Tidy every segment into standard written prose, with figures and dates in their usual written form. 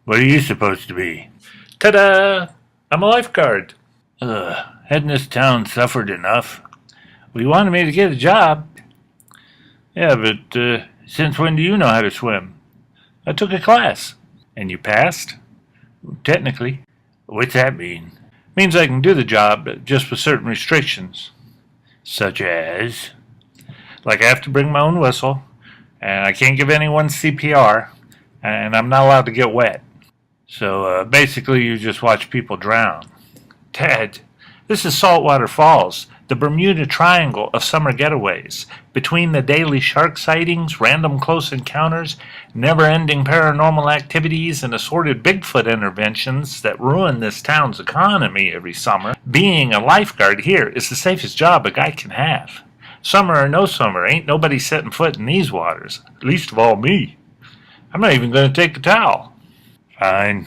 What are you supposed to be? Ta-da! I'm a lifeguard. Hadn't this town suffered enough? Well, you wanted me to get a job. Yeah, but since when do you know how to swim? I took a class. And you passed? Technically. What's that mean? Means I can do the job, but just with certain restrictions. Such as? Like I have to bring my own whistle, and I can't give anyone CPR, and I'm not allowed to get wet. So basically you just watch people drown. Ted, this is Saltwater Falls, the Bermuda Triangle of summer getaways. Between the daily shark sightings, random close encounters, never-ending paranormal activities, and assorted Bigfoot interventions that ruin this town's economy every summer, being a lifeguard here is the safest job a guy can have. Summer or no summer, ain't nobody setting foot in these waters, least of all me. I'm not even going to take the towel. Fine.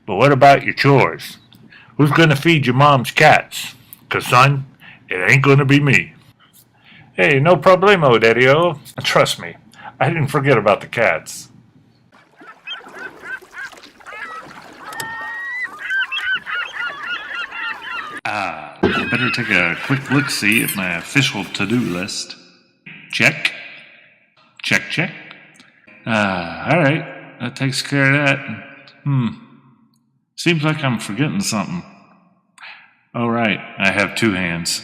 But what about your chores? Who's going to feed your mom's cats? 'Cause, son, it ain't going to be me. Hey, no problemo, Daddy-O. Trust me, I didn't forget about the cats. Better take a quick look-see at my official to-do list. Check. Check, check. Alright. That takes care of that. Seems like I'm forgetting something. Oh, right. I have two hands.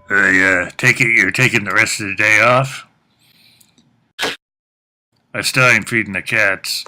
I take it you're taking the rest of the day off? I still ain't feeding the cats.